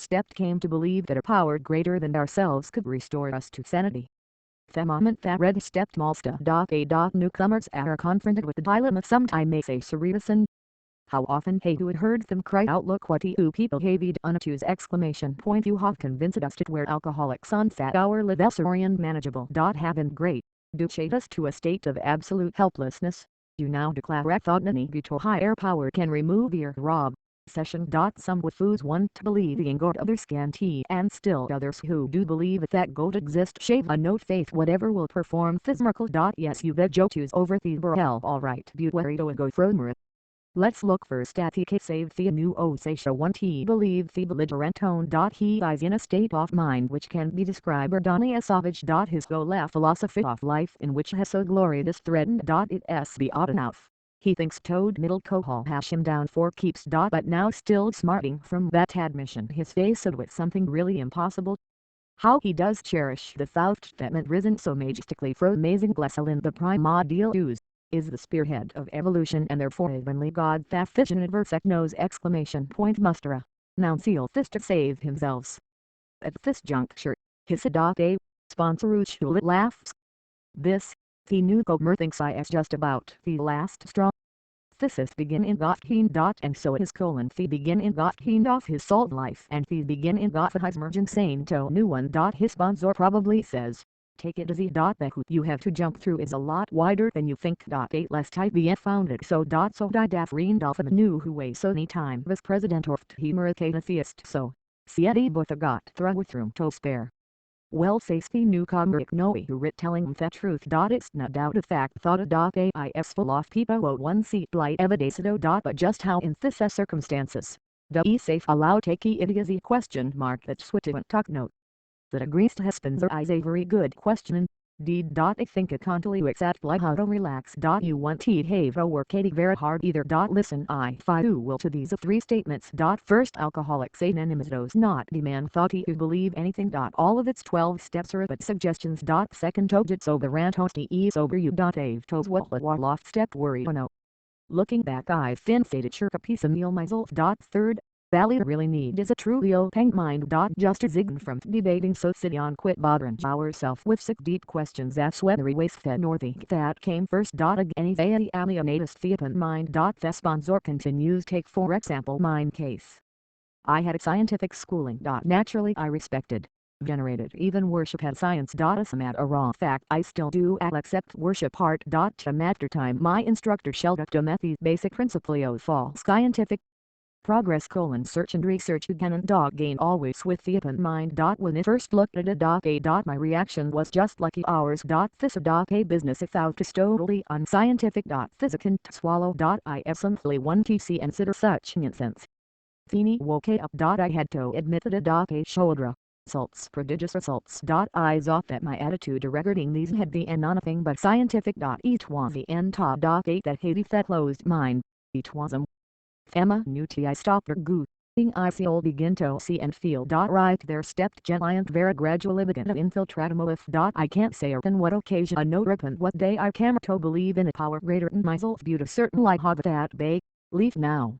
step came to believe that a power greater than ourselves could restore us to sanity. The moment that red step Malsta. Newcomers are confronted with the dilemma sometime may say Cerebrison. How often have you heard them cry out, look what you people have done, choose exclamation point, you have convinced us that we're alcoholics on fat, our levels are unmanageable. Have been great, do shade us to a state of absolute helplessness. You now declare a thought any to higher power can remove your rob. Session. Some with fools want to believe in God, others scanty, and still others who do believe that God exists shave a note faith whatever will perform this miracle. Yes, you bet Joe choose over the hell, alright, but where do go from it? Let's look first at the case save the new Osasha 1 he believe the belligerent tone. He is in a state of mind which can be described as savage. His goal philosophy of life in which has so glorious threatened. It is be odd enough. He thinks Toad Middle Kohol has him down for keeps. But now still smarting from that admission his face with something really impossible. How he does cherish the thought that meant risen so majestically from amazing Glesselin the primordial ooze, is the spearhead of evolution and therefore heavenly God that fission adversect knows exclamation point mustera. Now seal fist to save himself. At this juncture, his a sponsor Uchulit laughs. This, the new Comer thinks is just about the last straw. Thesis begin in Gottkind. And so is colon the begin in Gottkind of his salt life and the begin in Gottfriedheitsmergen sane to new one. His sponsor probably says, take it easy. The hoop you have to jump through is a lot wider than you think. 8 lest I be founded so. So daf Reendolf and knew who way so any time was president of he Mericata theist so. Sieti but a got through to spare. Well face the newcomer Noe who writ telling the truth. It's no doubt a fact thought a is full of people won't one seat light evidacido. But just how in this circumstances, do safe allow take idiocy question mark that switching tuck note. That agrees to Hespenser is a very good question indeed. I think it can't accept like how to relax. You want to have a work very hard either. Listen I fiu will to these 3 statements. First, alcoholics anonymous does not demand thought to believe anything. All of its 12 steps are but suggestions. Second, tojit sober rantosti sober you. Ave tos what loft step worry no. Looking back I fin stated sure a piece of meal myself. Third, Valley really need is a truly open mind. Just as ign from debating so city on quit bothering ourself with sick deep questions as whether we waste fed nor think that came first. Any vayati alienatus theopan mind. The sponsor continues take for example mine case. I had a scientific schooling. Naturally I respected, venerated even worship had science. Some at a wrong fact I still do accept worship part. Time after time my instructor shelled up these basic principles false scientific progress search and research again and gain always with the open mind. When I first looked at my reaction was just like ours. This a business without is totally unscientific. Physicant swallow. I simply want to see and consider such nonsense. Fini woke up. I had to admit that a showed results, prodigious results. I thought that my attitude regarding these had been nothing but scientific. It was the end top. That hated that closed mind. It was Emma knew I stopped her goosing. I all begin to see and feel. Right there stepped giant very gradual evident infiltratable if. I can't say or on what occasion a no repent what day I came to believe in a power greater than myself viewed a certain light hog that bay leaf now.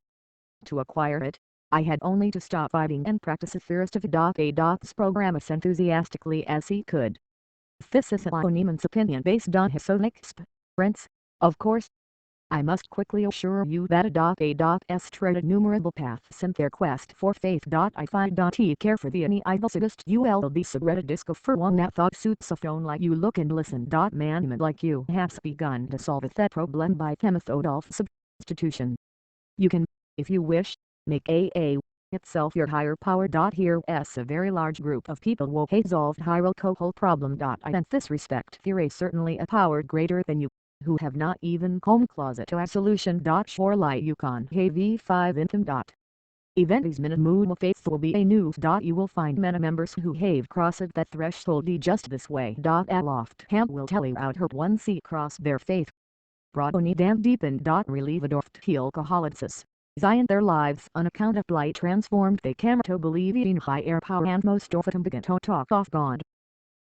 To acquire it, I had only to stop fighting and practice the first of a program as enthusiastically as he could. This is Neiman's opinion based on his own experience, of course. I must quickly assure you that a.s tread innumerable paths in their quest for faith. I find he care for the any idol suggest you will be subreddit disco for one that thought suits a phone like you look and listen. Man like you has begun to solve that problem by chemethodolf substitution. You can, if you wish, make AA itself your higher power. Here is a very large group of people will have solved hierarchical problem. In this respect there is certainly a power greater than you, who have not even come closet to a solution. Shorely Yukon KV5 Intim. Eventually minute moon of faith will be a news. You will find many members who have crossed that threshold just this way. Aloft Camp will tell you out her one seat cross their faith. Broadly damn deepen. Relieve a dorft alcoholics. Zion their lives on account of blight transformed they came to believe in higher power and most of them begin to talk off God.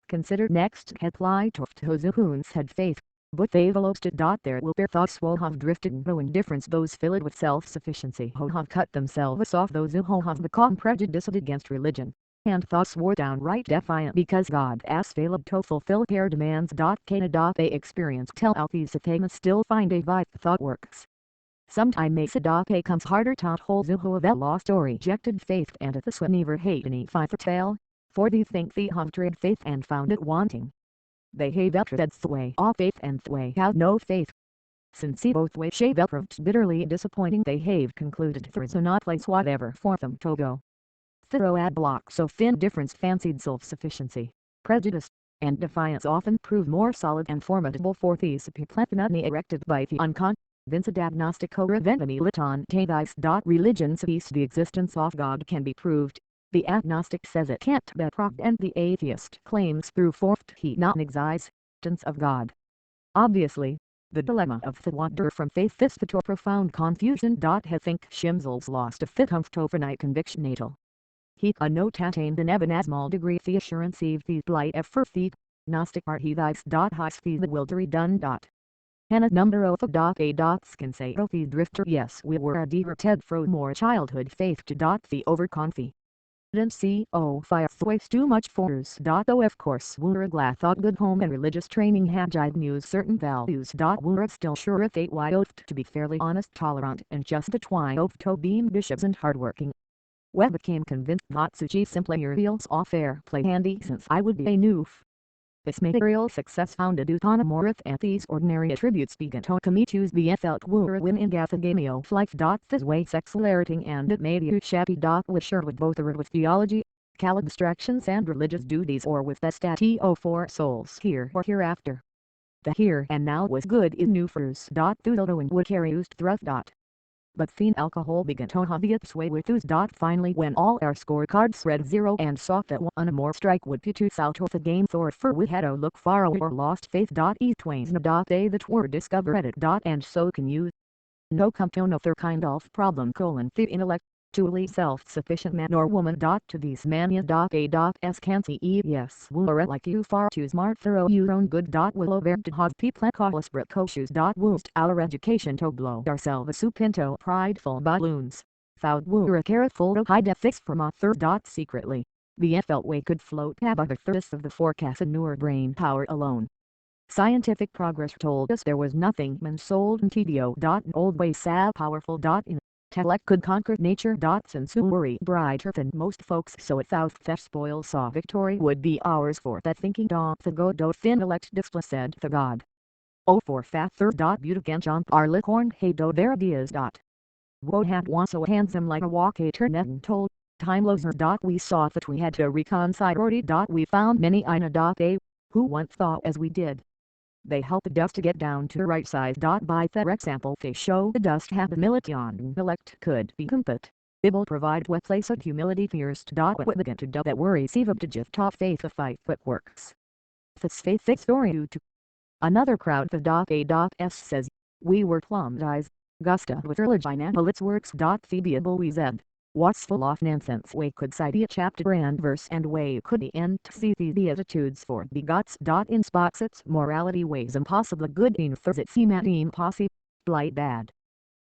Consider next apply to Hozuhuns had faith. but they veloced. Their will their thoughts will have drifted into indifference. Those filled with self-sufficiency who have cut themselves off. Those who have become prejudiced against religion, and thoughts were downright defiant because God has failed to fulfill their demands. They experience tell out these things still find a vibe thought works. Sometimes Sadake comes harder to hold who have lost or rejected faith, and this will never hate any fight tale, for they think they have tried faith and found it wanting. They have tread the way of faith and the way out no faith. Since both ways have proved bitterly disappointing, they have concluded there is no place whatever for them to go. Thorough ad blocks of indifference, fancied self-sufficiency, prejudice, and defiance often prove more solid and formidable for these people erected by the unconvinced agnostico reventani liton tadis. Religion's peace. The existence of God can be proved. The agnostic says it can't be proved, and the atheist claims through forth he not existence of God. Obviously, the dilemma of the wanderer from faith is to profound confusion. I think Shimzel's lost a fit of overnight conviction natal. He not attained an evanasmal degree the assurance of the blight of the Gnostic art he thys. His the wildery done. And a number of a can say of the drifter. Yes, we were a diverted from more childhood faith to the overconfidence fire waste too much for us. Though of course we're glad thought good home and religious training had jive news certain values. We're still sure if it wild to be fairly honest, tolerant, and just a twine of to being bishops and hardworking. Webb became convinced not to achieve simply reveals off air play handy since I would be a noof. This material success founded on a morith and these ordinary attributes began to come to be felt were win in gathagamio of life. This way accelerating and it made you shabby. With Sherwood both with theology, cal abstractions and religious duties, or with the statio for souls here or hereafter. The here and now was good in new furs. Thudo and would carry used thrust. But fiend alcohol began to have its way with us. Finally, when all our scorecards read 0 and saw that one more strike would put us out of the game, for we had to look far or lost faith. Twain's they that were discovered it. And so can you. No come to no other kind of problem the intellectually self-sufficient man or woman. To these mania. As can see yes we're like you far too smart for your own good. Will over to have people callous precocious. Whilst our education to blow ourselves up into prideful balloons. Found we're careful to hide ethics from author. Secretly, the felt way could float above the thirst of the forecast and newer brain power alone. Scientific progress told us there was nothing mensold in TDO. Old ways so powerful. Intellect could conquer nature. Since we worry brighter than most folks, so it thought the spoil saw victory would be ours for that thinking. The god of intellect displeased the god. Oh for father. Beauty and jump our licorn hey do their ideas. Woe had once so handsome like a walk a turnet told. Time loser. We saw that we had to reconcile. We found many ina. Who once thought as we did. They helped us to get down to the right size. By their example they showed us how humility on intellect could be compet. Bible provide what place of humility first. What began to do that worries even to just top faith of fight what works. This faith story to another crowd the S says, we were plumb eyes, gusta with religion and its works. Thebiable we said. What's full of nonsense we could cite a chapter and verse and way could the end to see the attitudes for begots. In spots its morality ways impossible good in thurs it seem at impossible blight bad.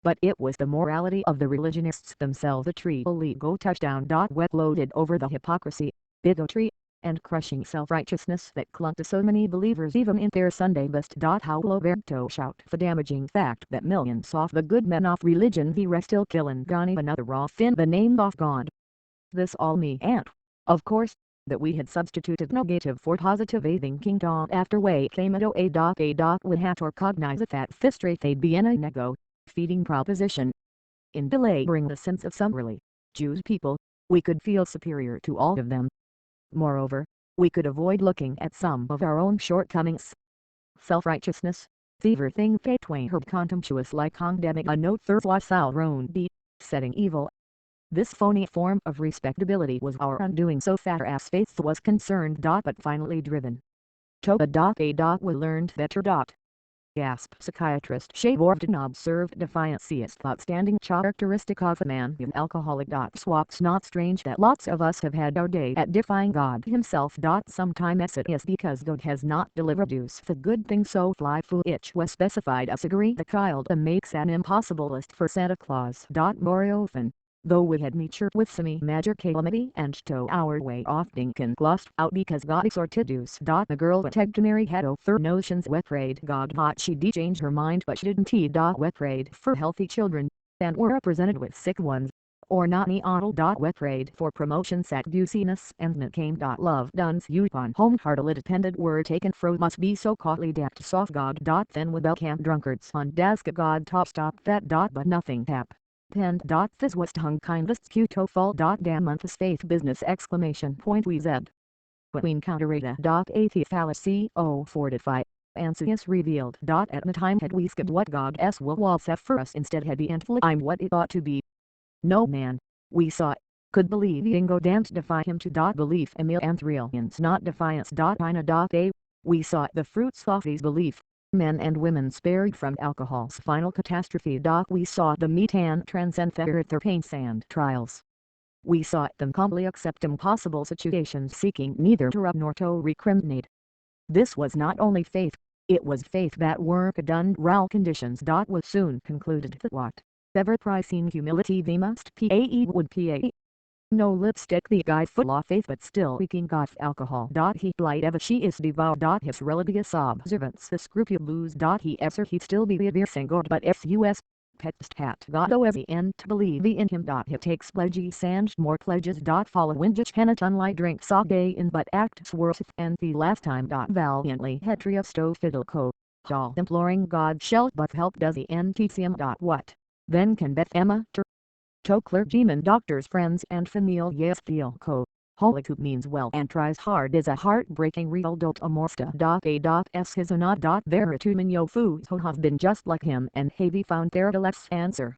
But it was the morality of the religionists themselves that triple ego touchdown. Wet loaded over the hypocrisy, bigotry, and crushing self-righteousness that clung to so many believers even in their Sunday best. How Loberto shout the damaging fact that millions of the good men of religion were still killing Gani another off in the name of God. This all me and, of course, that we had substituted negative for positive thinking. After way came a would have to recognize that this trait they'd be in a nego, feeding proposition. In belaboring the sense of some really Jews people, we could feel superior to all of them. Moreover, we could avoid looking at some of our own shortcomings. Self-righteousness, thiever thing Twain herb contemptuous like condemning a note third was our own be, setting evil. This phony form of respectability was our undoing so far as faith was concerned. But finally driven to a we learned better. gasp. Psychiatrist Shavorton observed defiance is the outstanding characteristic of a man in alcoholic. Swap's not strange that lots of us have had our day at defying God himself. Sometimes it is because God has not delivered us the good thing, so fly fool it was specified as agree the child makes an impossible list for Santa Claus. More often, though we had nature with some major calamity and to our way often lost out because God exhorted us. The girl with Eggenary had other notions. We prayed God thought she'd change her mind, but she didn't. We prayed for healthy children, and were represented with sick ones, or not neonal. We prayed for promotions at business, and it came. Love duns upon home-heartedly depended were taken fro must be so costly that soft God. Then we camp drunkards on desk God top stop that. But nothing tap. Pen. This was tongue kindest cuto fall. Damn month's faith business exclamation point we zed. Queen counterata. Atheist fallacy 045. Ansius revealed. At the time had we skipped what God's will was set for us, instead had be and I'm what it ought to be. No man, we saw, could believe Ingo didn't defy him to. Belief Emil Anthrians not defiance. A. We saw the fruits of his belief. Men and women spared from alcohol's final catastrophe. We saw them meet and transcend their pains and trials. We saw them calmly accept impossible situations, seeking neither to rub nor to recriminate. This was not only faith, it was faith that worked under conditions. Was soon concluded that whatever pricing humility they must pay would pay. No lipstick the guy full of faith but still leaking off alcohol. He light ever she is devout. His religious observance the scrupulous. He still be the single but fus petst hat got every end to believe in him. He takes pledges and more pledges. Following which cannot unlike drinks all day in but acts worth and the last time. Valiantly hetria stove fiddle co. All imploring God shall but help does the end teach him. What then can Beth Emma to clergymen, doctors, friends, and familias feel holic who means well and tries hard is a heartbreaking real amorsta. S his or not. There are too many fools who have been just like him and have found their less answer.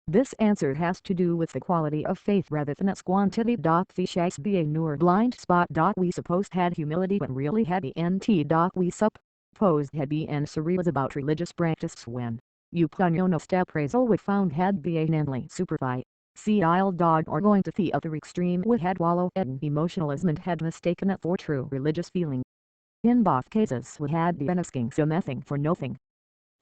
This answer has to do with the quality of faith rather than its quantity. The shakes be a newer blind spot. We supposed had humility but really had the nt. We supposed had be and was about religious practice when you no step appraisal we found had be a namely superfy. I'll or going to the other extreme we had wallow in emotionalism and had mistaken it for true religious feeling. In both cases we had been asking so nothing for nothing.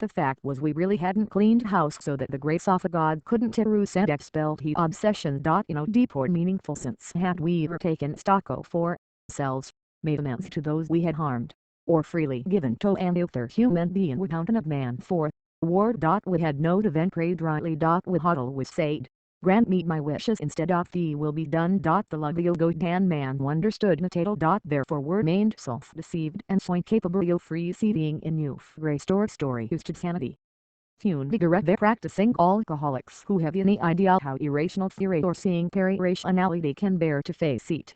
The fact was we really hadn't cleaned house so that the grace of a God couldn't erase and expel the obsession. In a deep or meaningful sense had we ever taken stock for ourselves, made amends to those we had harmed, or freely given to an other human being we counted a man for ward. We had no event prayed rightly. We huddle with said, grant me my wishes instead of the will be done. The lugio go dan man understood natal. Therefore were remained self-deceived and so incapable of receiving in youth restore story used to sanity. Fune vigoreth their practicing alcoholics who have any idea how irrational theory or seeing irrationality can bear to face it.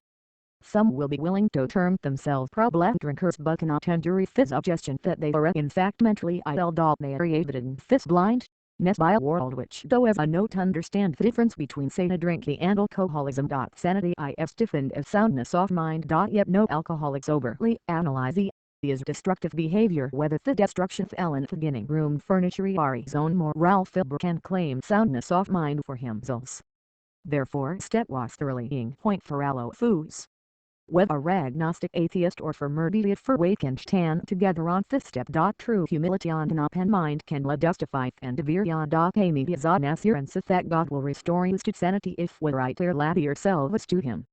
Some will be willing to term themselves problem drinkers but cannot endure the suggestion that they are in fact mentally idle. They are aided in this blind ness by a world which though as a note understand the difference between say a drinking and alcoholism. Sanity is stiffened as soundness of mind. Yet no alcoholic soberly analyze the is destructive behavior whether the destruction fell in the beginning room furniture or his own moral fiber can claim soundness of mind for himself. Therefore step was thoroughly in point for allo foods. Whether agnostic atheist or firm idiot for wake and stand together on this step. True humility on an open mind can lead justify and virya. Amy is on assurance that God will restore us to sanity if we write their lad yourselves to him.